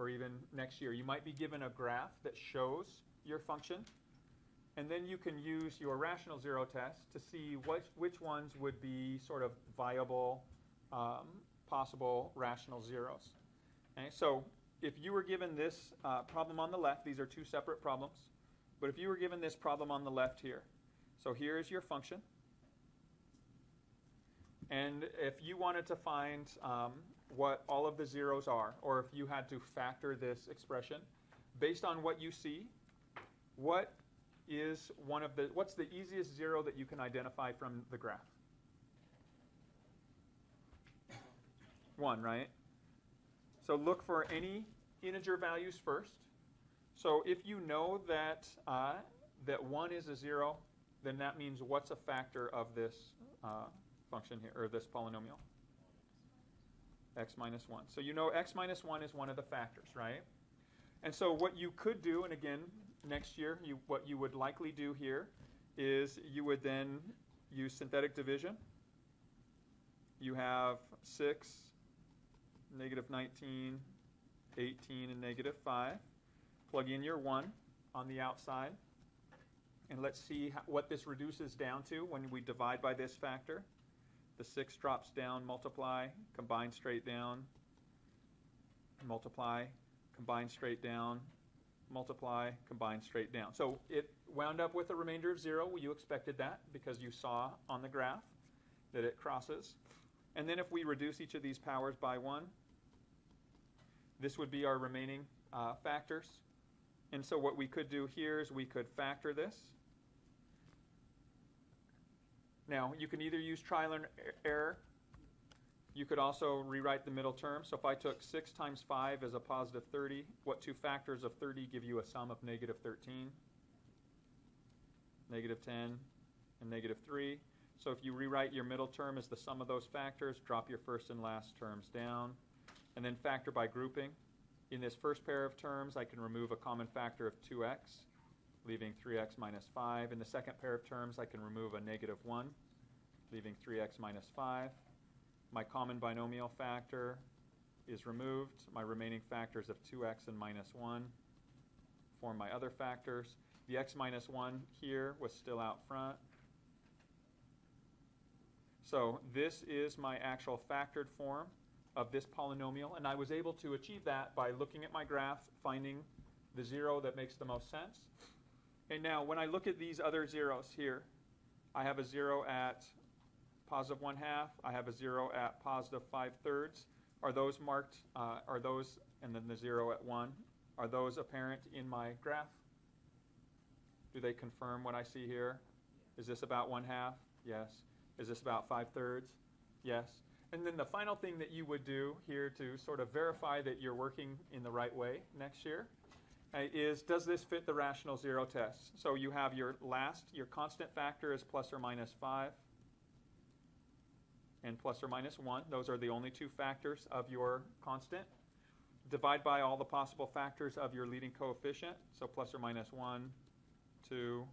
or even next year, you might be given a graph that shows your function, and then you can use your rational zero test to see which ones would be sort of viable, possible rational zeros. Okay? So if you were given this problem on the left, these are two separate problems, but if you were given this problem on the left here, so here is your function, and if you wanted to find what all of the zeros are, or if you had to factor this expression, based on what you see, what's the easiest zero that you can identify from the graph? 1, right? So look for any integer values first. So if you know that that 1 is a 0, then that means what's a factor of this function here, or this polynomial? X minus 1. So you know x minus 1 is one of the factors, right? And so what you could do, and again, next year, what you would likely do here is you would then use synthetic division. You have 6, negative 19, 18, and negative 5. Plug in your 1 on the outside. And let's see what this reduces down to when we divide by this factor. The 6 drops down, multiply, combine straight down, multiply, combine straight down, multiply, combine straight down. So it wound up with a remainder of 0. Well, you expected that because you saw on the graph that it crosses. And then if we reduce each of these powers by 1, this would be our remaining factors. And so what we could do here is we could factor this. Now, you can either use trial and error. You could also rewrite the middle term. So if I took 6 times 5 as a positive 30, what two factors of 30 give you a sum of negative 13? Negative 10 and negative 3. So if you rewrite your middle term as the sum of those factors, drop your first and last terms down, and then factor by grouping. In this first pair of terms, I can remove a common factor of 2x, leaving 3x minus 5. In the second pair of terms, I can remove a negative 1, leaving 3x minus 5. My common binomial factor is removed. My remaining factors of 2x and minus 1 form my other factors. The x minus 1 here was still out front. So this is my actual factored form of this polynomial, and I was able to achieve that by looking at my graph, finding the 0 that makes the most sense. And now when I look at these other zeros here, I have a 0 at positive 1/2, I have a 0 at positive 5/3. Are those marked, and then the 0 at 1, are those apparent in my graph? Do they confirm what I see here? Is this about 1/2? Yes. Is this about 5/3? Yes. And then the final thing that you would do here to sort of verify that you're working in the right way next year is, does this fit the rational zero test? So you have your constant factor is plus or minus 5 and plus or minus 1. Those are the only two factors of your constant. Divide by all the possible factors of your leading coefficient. So plus or minus 1, 2,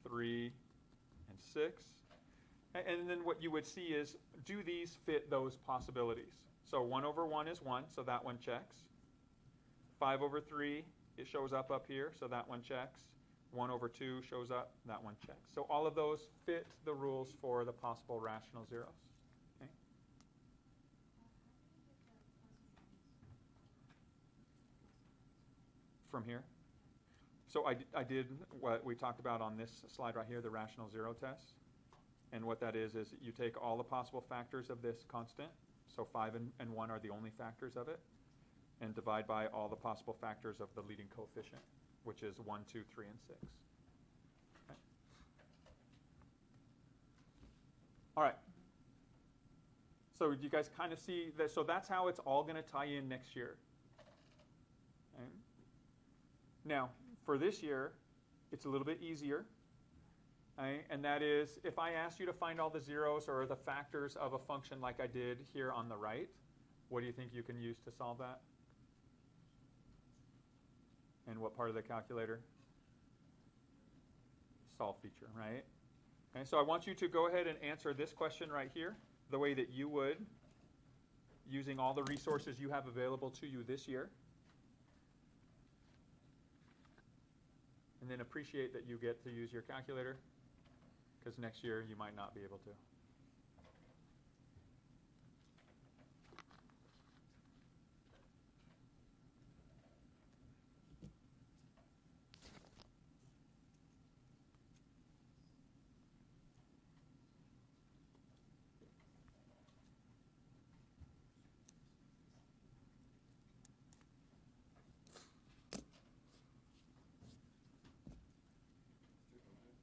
3, and 6. And then what you would see is, do these fit those possibilities? So 1 over 1 is 1, so that one checks. 5 over 3, it shows up here, so that one checks. 1 over 2 shows up, that one checks. So all of those fit the rules for the possible rational zeros. Okay? From here? So I did what we talked about on this slide right here, the rational zero test. And what that is you take all the possible factors of this constant, so 5 and 1 are the only factors of it, and divide by all the possible factors of the leading coefficient, which is 1, 2, 3, and 6. Okay. All right. So you guys kind of see that. So that's how it's all going to tie in next year. Okay. Now, for this year, it's a little bit easier. Right? And that is, if I ask you to find all the zeros or the factors of a function like I did here on the right, what do you think you can use to solve that? And what part of the calculator? Solve feature, right? Okay, so I want you to go ahead and answer this question right here the way that you would, using all the resources you have available to you this year. and then appreciate that you get to use your calculator, because next year you might not be able to.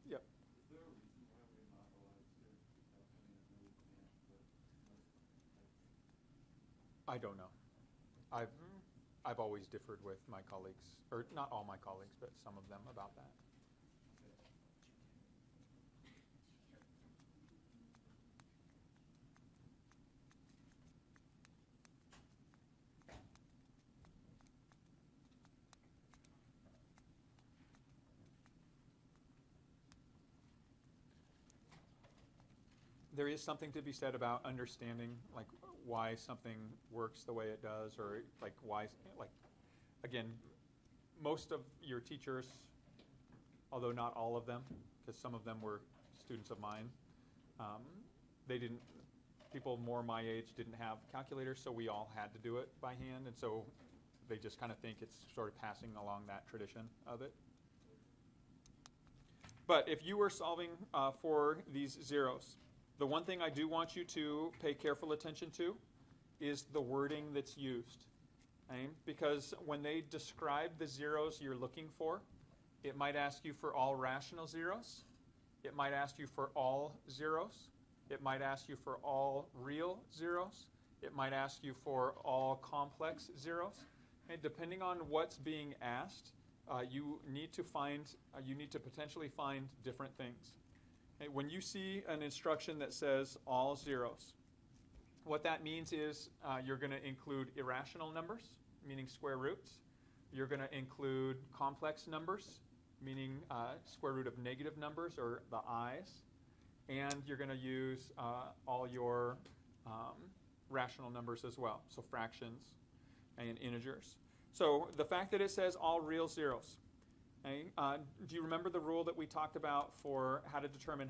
Yep. Is there a reason why we're not allowed to calculate and we can't, but I don't know. I've always differed with my colleagues, or not all my colleagues, but some of them about that. There is something to be said about understanding, like, why something works the way it does, or like why, like, again, most of your teachers, although not all of them, because some of them were students of mine, they didn't. People more my age didn't have calculators, so we all had to do it by hand, and so they just kind of think it's sort of passing along that tradition of it. But if you were solving for these zeros, the one thing I do want you to pay careful attention to is the wording that's used. Okay? Because when they describe the zeros you're looking for, it might ask you for all rational zeros. It might ask you for all zeros. It might ask you for all real zeros. It might ask you for all complex zeros. And depending on what's being asked, you need to potentially find different things. Okay, when you see an instruction that says all zeros, what that means is you're going to include irrational numbers, meaning square roots. You're going to include complex numbers, meaning square root of negative numbers, or the i's. And you're going to use all your rational numbers as well, so fractions and integers. So the fact that it says all real zeros. Okay, do you remember the rule that we talked about for how to determine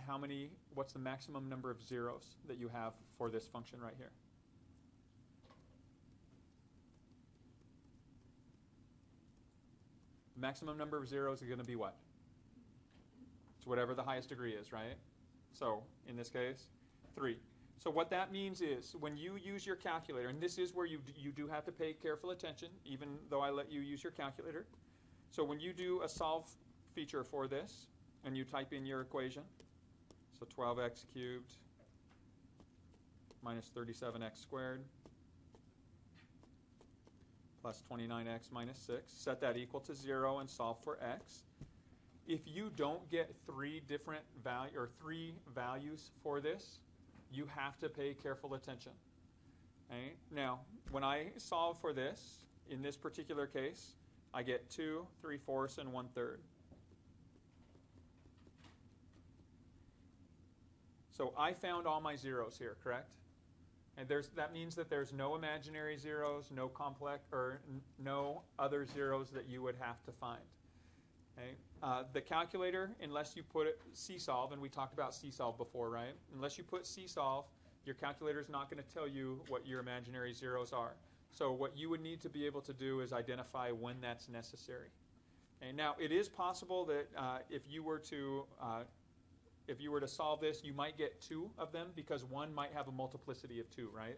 what's the maximum number of zeros that you have for this function right here? The maximum number of zeros is going to be what? It's whatever the highest degree is, right? So in this case, 3. So what that means is when you use your calculator, and this is where you do have to pay careful attention, even though I let you use your calculator. So when you do a solve feature for this, and you type in your equation, so 12x cubed minus 37x squared plus 29x minus 6, set that equal to 0 and solve for x. If you don't get three values for this, you have to pay careful attention. Okay? Now, when I solve for this, in this particular case, I get 2 3/4 and 1/3. So I found all my zeros here, correct? And that means that there's no imaginary zeros, no complex, or no other zeros that you would have to find. Okay? The calculator, unless you put it CSolve, and we talked about CSolve before, right? Unless you put CSolve, your calculator is not going to tell you what your imaginary zeros are. So what you would need to be able to do is identify when that's necessary. And now it is possible that if you were to solve this, you might get 2 of them because one might have a multiplicity of 2, right?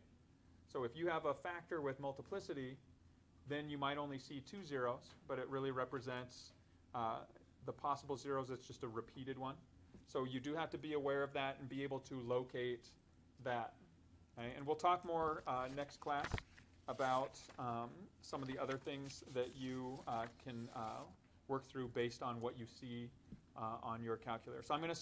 So if you have a factor with multiplicity, then you might only see 2 zeros, but it really represents the possible zeros. It's just a repeated one. So you do have to be aware of that and be able to locate that. Okay? And we'll talk more next class about some of the other things that you can work through based on what you see on your calculator. So I'm going to